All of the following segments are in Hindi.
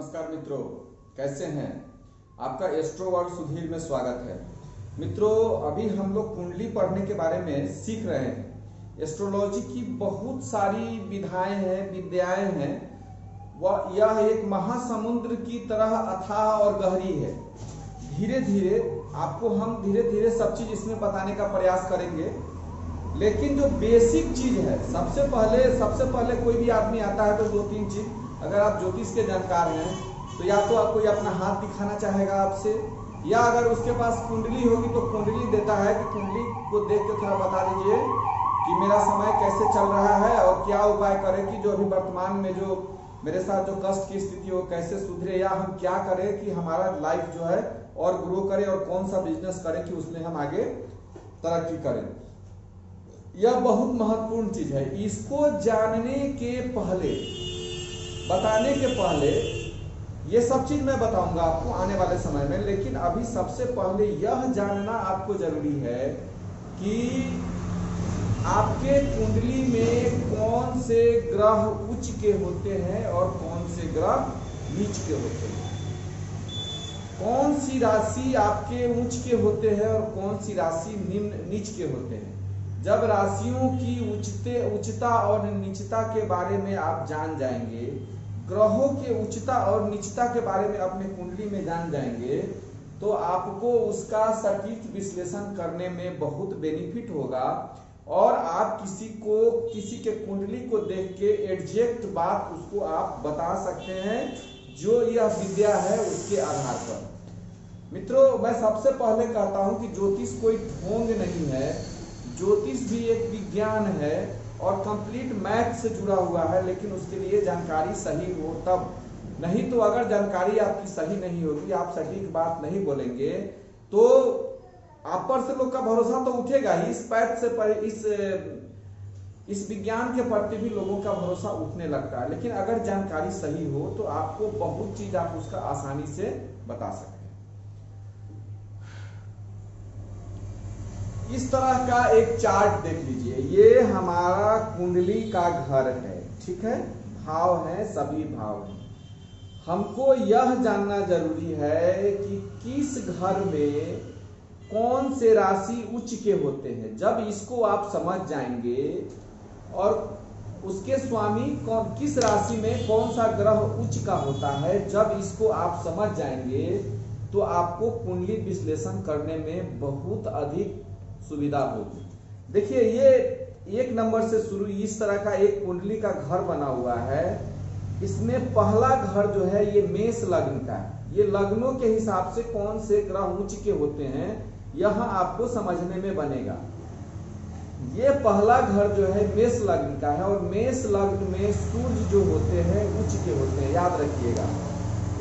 नमस्कार मित्रों, कैसे हैं? आपका एस्ट्रो वर्ल्ड सुधीर में स्वागत है। मित्रों, अभी हम लोग कुंडली पढ़ने के बारे में सीख रहे हैं। एस्ट्रोलॉजी की बहुत सारी विधाएं हैं, विद्याएं हैं। वह यह एक महासमुद्र की तरह अथाह और गहरी है। धीरे धीरे आपको हम धीरे धीरे सब चीज इसमें बताने का प्रयास करेंगे, लेकिन जो बेसिक चीज है, सबसे पहले कोई भी आदमी आता है तो दो तीन चीज, अगर आप ज्योतिष के जानकार हैं तो या तो कोई अपना हाथ दिखाना चाहेगा आपसे, या अगर उसके पास कुंडली होगी तो कुंडली देता है कि कुंडली को देख के थोड़ा बता दीजिए कि मेरा समय कैसे चल रहा है और क्या उपाय करें कि जो अभी वर्तमान में जो मेरे साथ जो कष्ट की स्थिति हो कैसे सुधरे, या हम क्या करें कि हमारा लाइफ जो है और ग्रो करे और कौन सा बिजनेस करें कि उसमें हम आगे तरक्की करें। यह बहुत महत्वपूर्ण चीज है। इसको जानने के पहले, बताने के पहले, ये सब चीज मैं बताऊंगा आपको आने वाले समय में, लेकिन अभी सबसे पहले यह जानना आपको जरूरी है कि आपके कुंडली में कौन से ग्रह उच्च के होते हैं और कौन से ग्रह नीच के होते हैं। कौन सी राशि आपके उच्च के होते हैं और कौन सी राशि निम्न नीच के होते हैं। जब राशियों की उच्चता और नीचता के बारे में आप जान जाएंगे, ग्रहों के उच्चता और नीचता के बारे में अपने कुंडली में जान जाएंगे, तो आपको उसका सटीक विश्लेषण करने में बहुत बेनिफिट होगा और आप किसी के कुंडली को देख के एग्जैक्ट बात उसको आप बता सकते हैं, जो यह विद्या है उसके आधार पर। मित्रों, मैं सबसे पहले कहता हूं कि ज्योतिष कोई ढोंग नहीं है। ज्योतिष भी एक विज्ञान है और कंप्लीट मैथ से जुड़ा हुआ है, लेकिन उसके लिए जानकारी सही हो तब। नहीं तो अगर जानकारी आपकी सही नहीं होगी, आप सटीक बात नहीं बोलेंगे, तो आप पर से लोग का भरोसा तो उठेगा ही। इस पैथ से इस विज्ञान के प्रति भी लोगों का भरोसा उठने लगता है। लेकिन अगर जानकारी सही हो तो आपको बहुत चीज आप उसका आसानी से बता सकते हैं। इस तरह का एक चार्ट देख लीजिए। ये हमारा कुंडली का घर है, ठीक है। भाव है, सभी भाव हैं। हमको यह जानना जरूरी है कि किस घर में कौन से राशि उच्च के होते हैं। जब इसको आप समझ जाएंगे और उसके स्वामी किस राशि में कौन सा ग्रह उच्च का होता है, जब इसको आप समझ जाएंगे तो आपको कुंडली विश्लेषण करने में बहुत अधिक सुविधा होगी। देखिए, ये एक नंबर से शुरू, इस तरह का एक कुंडली का घर बना हुआ है। इसमें पहला घर जो है ये मेष लग्न का है। ये लग्नों के हिसाब से कौन से ग्रह उच्च के होते हैं यह आपको समझने में बनेगा। ये पहला घर जो है मेष लग्न का है और मेष लग्न में सूर्य जो होते हैं उच्च के होते हैं, याद रखिएगा।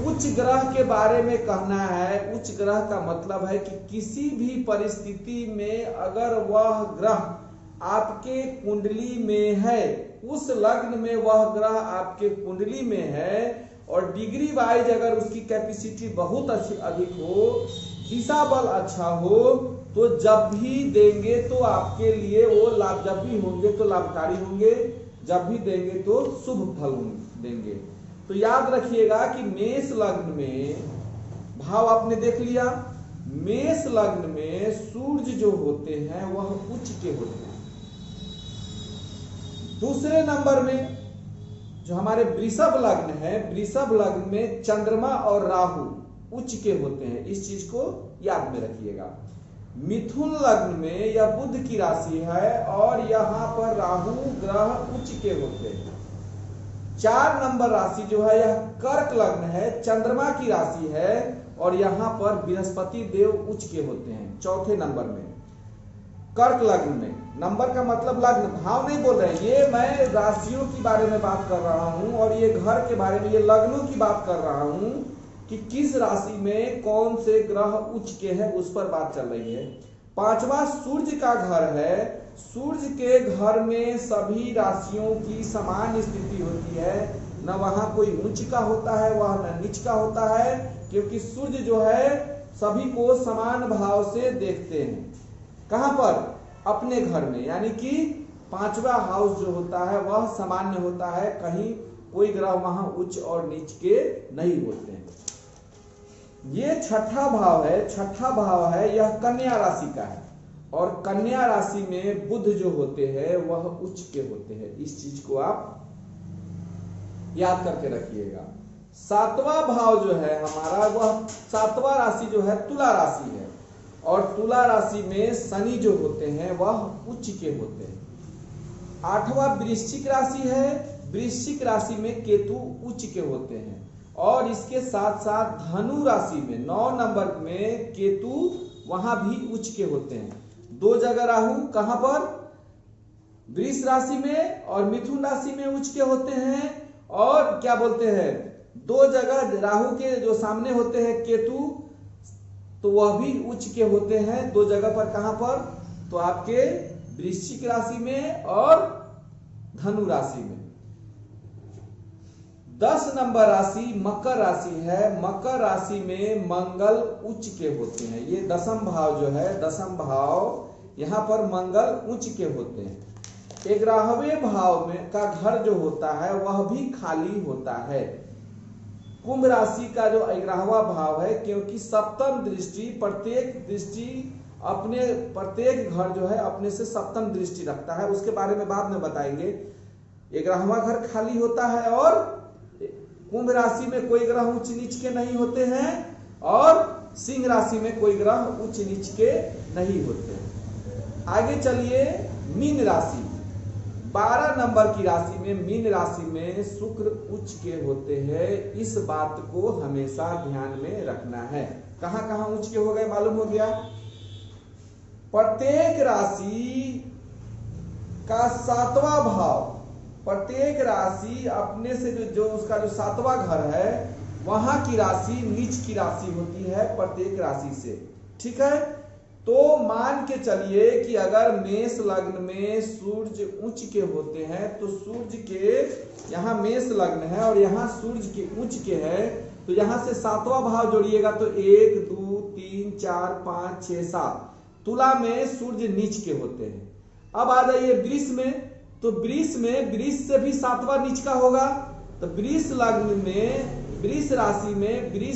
उच्च ग्रह के बारे में कहना है, उच्च ग्रह का मतलब है कि किसी भी परिस्थिति में अगर वह ग्रह आपके कुंडली में है, उस लग्न में वह ग्रह आपके कुंडली में है और डिग्री वाइज अगर उसकी कैपेसिटी बहुत अधिक हो, दिशा बल अच्छा हो, तो जब भी देंगे तो आपके लिए वो लाभ, जब भी होंगे तो लाभकारी होंगे, जब भी देंगे तो शुभ फल देंगे। तो याद रखिएगा कि मेष लग्न में भाव आपने देख लिया। मेष लग्न में सूर्य जो होते हैं वह उच्च के होते हैं। दूसरे नंबर में जो हमारे वृषभ लग्न है, वृषभ लग्न में चंद्रमा और राहु उच्च के होते हैं। इस चीज को याद में रखिएगा। मिथुन लग्न में यह बुध की राशि है और यहां पर राहु ग्रह उच्च के होते हैं। 4 नंबर राशि जो है यह कर्क लग्न है, चंद्रमा की राशि है और यहां पर बृहस्पति देव उच्च के होते हैं। चौथे नंबर में कर्क लग्न में, नंबर का मतलब लग्न, भाव नहीं बोल रहे हैं, ये मैं राशियों के बारे में बात कर रहा हूं और ये घर के बारे में, ये लग्नों की बात कर रहा हूं कि किस राशि में कौन से ग्रह उच्च के हैं, उस पर बात चल रही है। 5वां सूर्य का घर है। सूर्य के घर में सभी राशियों की समान स्थिति होती है, न वहां कोई उच्च का होता है वह न नीच का होता है, क्योंकि सूर्य जो है सभी को समान भाव से देखते हैं। कहां पर? अपने घर में, यानी कि 5वां हाउस जो होता है वह सामान्य होता है, कहीं कोई ग्रह वहां उच्च और नीच के नहीं होते हैं। ये छठा भाव है, यह कन्या राशि का है और कन्या राशि में बुध जो होते हैं वह उच्च के होते हैं। इस चीज को आप याद करके रखिएगा। सातवां भाव जो है हमारा, वह सातवां राशि जो है तुला राशि है और तुला राशि में शनि जो होते हैं वह उच्च के होते हैं। आठवां वृश्चिक राशि है, वृश्चिक राशि में केतु उच्च के होते हैं और इसके साथ साथ धनु राशि में 9 नंबर में केतु वहां भी उच्च के होते हैं। 2 जगह राहु कहां पर, वृष राशि में और मिथुन राशि में उच्च के होते हैं और क्या बोलते हैं 2 जगह राहु के जो सामने होते हैं केतु, तो वह भी उच्च के होते हैं 2 जगह पर। कहां पर, तो आपके वृश्चिक राशि में और धनु राशि में। 10 नंबर राशि मकर राशि है, मकर राशि में मंगल उच्च के होते हैं। ये 10म भाव जो है, 10म भाव यहां पर मंगल उच्च के होते हैं। 11वें भाव में का घर जो होता है वह भी खाली होता है। कुंभ राशि का जो 11वां भाव है, क्योंकि सप्तम दृष्टि प्रत्येक घर जो है अपने से सप्तम दृष्टि रखता है, उसके बारे में बाद में बताएंगे। 11वां घर खाली होता है और कुंभ राशि में कोई ग्रह उच्च नीच के नहीं होते हैं और सिंह राशि में कोई ग्रह उच्च नीच के नहीं होते हैं। आगे चलिए, मीन राशि 12 नंबर की राशि में, मीन राशि में शुक्र उच्च के होते हैं। इस बात को हमेशा ध्यान में रखना है। कहां कहां उच्च के हो गए मालूम हो गया। प्रत्येक राशि का 7वां भाव, प्रत्येक राशि अपने से जो उसका जो 7वां घर है वहां की राशि नीच की राशि होती है प्रत्येक राशि से। ठीक है, तो मान के चलिए कि अगर मेष लग्न में सूर्य उच्च के होते हैं तो सूर्य के यहाँ मेष लग्न है और यहाँ सूर्य के उच्च के है, तो यहाँ से 7वां भाव जोड़िएगा तो 1 2 3 4 5 6 7। तुला में सूर्य नीच के होते हैं। अब आ जाइए वृष में, तो वृष से भी 7वां नीच का होगा। तो वृष लग्न में, वृष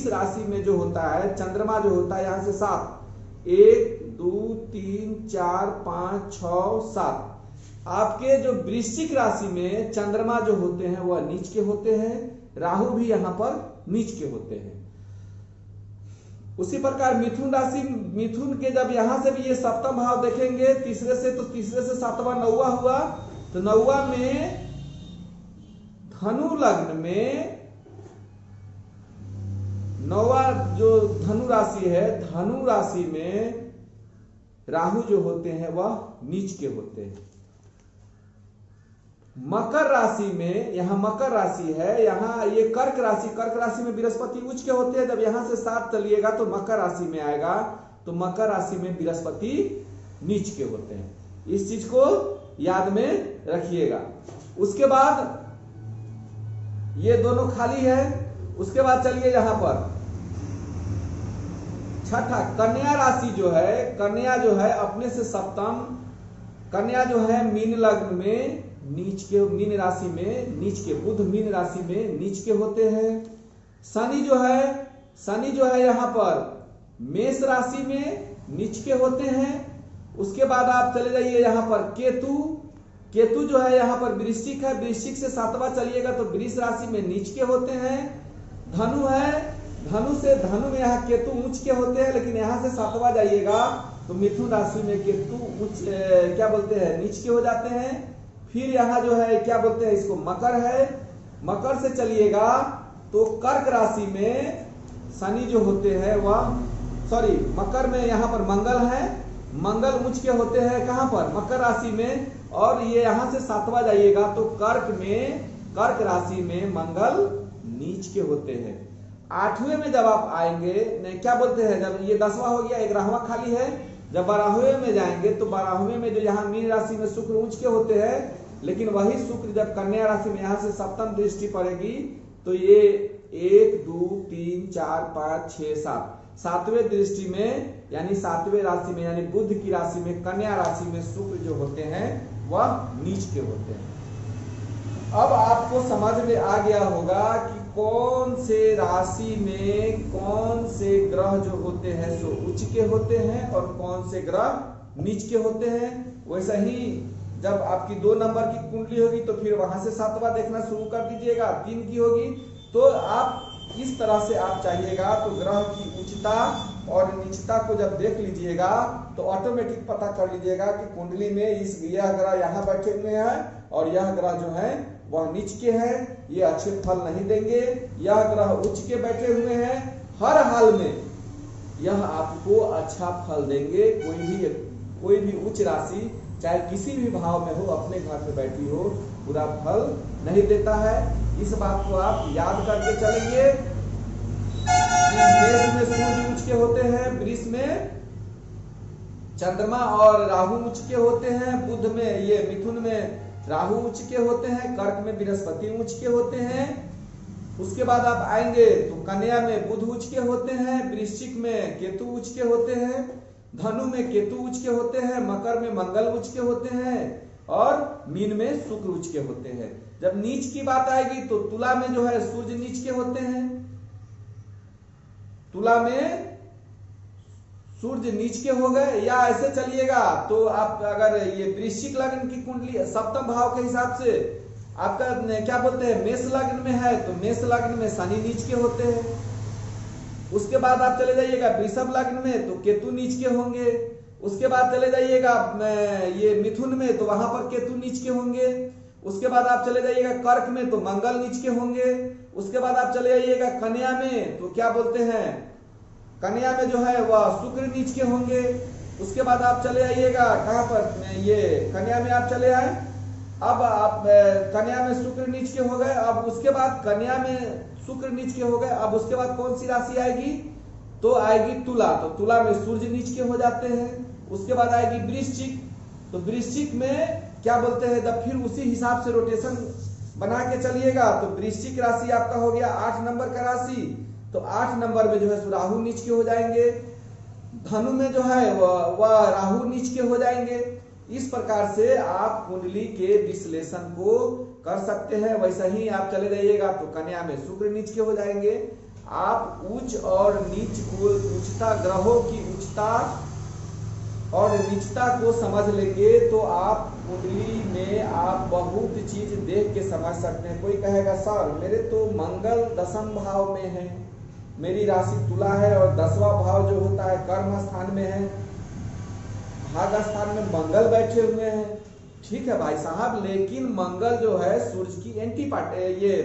राशि में जो होता है चंद्रमा जो होता है यहाँ से 7, 1 2 3 4 5 6 7। आपके जो वृश्चिक राशि में चंद्रमा जो होते हैं वह नीच के होते हैं, राहु भी यहां पर नीच के होते हैं। उसी प्रकार मिथुन राशि, मिथुन के जब यहां से भी ये 7वां भाव देखेंगे तीसरे से, तो तीसरे से 7वां 9वां हुआ, तो 9वां में धनु लग्न में, 9वां जो धनु राशि है, धनु राशि में राहु जो होते हैं वह नीच के होते हैं। मकर राशि में, यहां मकर राशि है, यहां ये कर्क राशि में बृहस्पति उच्च के होते हैं। जब यहां से 7 चलिएगा तो मकर राशि में आएगा, तो मकर राशि में बृहस्पति नीच के होते हैं। इस चीज को याद में रखिएगा। उसके बाद ये दोनों खाली है। उसके बाद चलिए यहां पर छठा, कन्या राशि जो है, कन्या जो है अपने से सप्तम, कन्या जो है मीन लग्न में नीच के, मीन राशि में नीच के, बुध मीन राशि में नीच के होते हैं। शनि जो है यहाँ पर मेष राशि में नीच के होते हैं। उसके बाद आप चले जाइए यहाँ पर केतु जो है यहाँ पर वृश्चिक है, वृश्चिक से 7वां चलिएगा तो वृष राशि में नीच के होते हैं। धनु है, धनु में यहाँ केतु उच्च के होते हैं, लेकिन यहाँ से 7वां जाइएगा तो मिथुन राशि में केतु उच्च क्या बोलते हैं नीच के हो जाते हैं। फिर यहाँ जो है क्या बोलते हैं इसको मकर है, मकर से चलिएगा तो कर्क राशि में शनि जो होते हैं वह, मकर में यहाँ पर मंगल है, मंगल उच्च के होते हैं कहाँ पर, मकर राशि में। और ये यहाँ से 7वां जाइएगा तो कर्क राशि में मंगल नीच के होते हैं। 8वें में जब आप आएंगे, क्या बोलते हैं, जब ये 10वां हो गया, 11वां खाली है, जब 12वें में जाएंगे तो 12वें में जो यहाँ मीन राशि में शुक्र उच्च के होते हैं, लेकिन वही शुक्र जब कन्या राशि में यहाँ से सप्तम दृष्टि पड़ेगी तो ये 1 2 3 4 5 6 7, 7वें दृष्टि में यानी 7वें राशि में यानी बुध की राशि में, कन्या राशि में शुक्र जो होते हैं वह नीच के होते हैं। अब आपको समझ में आ गया होगा कि कौन से राशि में कौन से ग्रह जो होते हैं सो उच्च के होते हैं और कौन से ग्रह नीच के होते हैं। वैसा ही जब आपकी 2 नंबर की कुंडली होगी तो फिर वहां से 7वां देखना शुरू कर दीजिएगा। 3 की होगी तो आप इस तरह से आप चाहिएगा तो ग्रह की उच्चता और नीचता को जब देख लीजिएगा तो ऑटोमेटिक पता कर लीजिएगा कि कुंडली में यह ग्रह यहाँ बैठे हुए हैं और यह ग्रह जो है वह नीच के हैं, ये अच्छे फल नहीं देंगे। यह ग्रह उच्च के बैठे हुए हैं, हर हाल में यह आपको अच्छा फल देंगे। कोई भी उच्च राशि चाहे किसी भी भाव में हो अपने घर में बैठी हो बुरा फल नहीं देता है। इस बात को आप याद करके चलेंगे। मेष में सूर्य उच्च के होते हैं, वृष में चंद्रमा और राहु उच्च के होते हैं, बुध में ये मिथुन में राहु उच्च के होते हैं, कर्क में बृहस्पति उच्च के होते हैं। उसके बाद आप आएंगे तो कन्या में बुध उच्च के होते हैं, वृश्चिक में केतु उच्च के होते हैं, धनु में केतु उच्च के होते हैं, मकर में मंगल उच्च के होते हैं और मीन में शुक्र उच्च के होते हैं। जब नीच की बात आएगी तो तुला में जो है सूर्य नीच के होते हैं, तुला में सूर्य नीच के हो गए। या ऐसे चलिएगा तो आप अगर ये वृश्चिक लग्न की कुंडली सप्तम भाव के हिसाब से आपका क्या बोलते हैं मेष लग्न में है तो मेष लग्न में शनि नीच के होते हैं। उसके बाद आप चले जाइएगा वृषभ लग्न में तो केतु नीच के होंगे। उसके बाद चले जाइएगा ये मिथुन में तो वहां पर केतु नीच के होंगे। उसके बाद आप चले जाइएगा कर्क में तो मंगल नीच के होंगे। उसके बाद आप चले जाइएगा कन्या में तो क्या बोलते हैं कन्या में जो है वह शुक्र नीच के होंगे। उसके बाद आप चले आइएगा कहां पर ये कन्या में आप चले आए, अब आप कन्या में शुक्र नीच के हो गए। अब उसके बाद कन्या में शुक्र नीच के हो गए। अब उसके बाद कौन सी राशि आएगी तो आएगी तुला, तो तुला में सूर्य नीच के हो जाते हैं। उसके बाद आएगी वृश्चिक, तो वृश्चिक में क्या बोलते हैं जब फिर उसी हिसाब से रोटेशन बना के चलिएगा तो वृश्चिक राशि आपका हो गया 8 नंबर का राशि, तो 8 नंबर में जो है राहु नीच के हो जाएंगे। धनु में जो है वह राहु नीच के हो जाएंगे। इस प्रकार से आप कुंडली के विश्लेषण को कर सकते हैं। वैसा ही आप चले जाइएगा तो कन्या में शुक्र नीच के हो जाएंगे। आप उच्च और नीच को उच्चता ग्रहों की उच्चता और नीचता को समझ लेंगे तो आप कुंडली में आप बहुत चीज देख के समझ सकते हैं। कोई कहेगा सर मेरे तो मंगल 10वें भाव में है, मेरी राशि तुला है और 10वां भाव जो होता है कर्म स्थान में है, भाग स्थान में मंगल बैठे हुए हैं। ठीक है भाई साहब, लेकिन मंगल जो है सूर्य की एंटी पार्टी, ये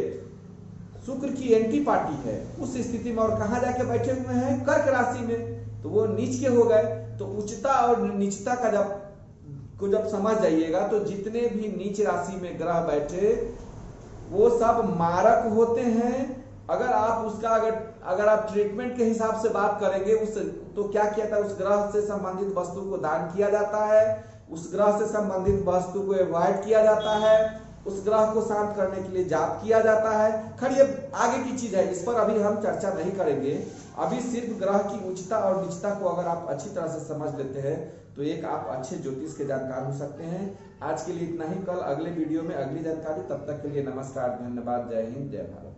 शुक्र की एंटी पार्टी है। उस स्थिति में और कहां जाके बैठे हुए हैं कर्क राशि में, तो वो नीच के हो गए। तो उच्चता और नीचता का जब समझ जाइएगा तो जितने भी नीच राशि में ग्रह बैठे वो सब मारक होते हैं। अगर आप उसका अगर आप ट्रीटमेंट के हिसाब से बात करेंगे उस तो क्या किया था, उस ग्रह से संबंधित वस्तु को दान किया जाता है, उस ग्रह से संबंधित वस्तु को अवॉइड किया जाता है, उस ग्रह को शांत करने के लिए जाप किया जाता है। खैर ये आगे की चीज है, इस पर अभी हम चर्चा नहीं करेंगे। अभी सिर्फ ग्रह की उच्चता और नीचता को अगर आप अच्छी तरह से समझ लेते हैं तो एक आप अच्छे ज्योतिष के जानकार हो सकते हैं। आज के लिए इतना ही, कल अगले वीडियो में अगली जानकारी। तब तक के लिए नमस्कार, धन्यवाद, जय हिंद, जय भारत।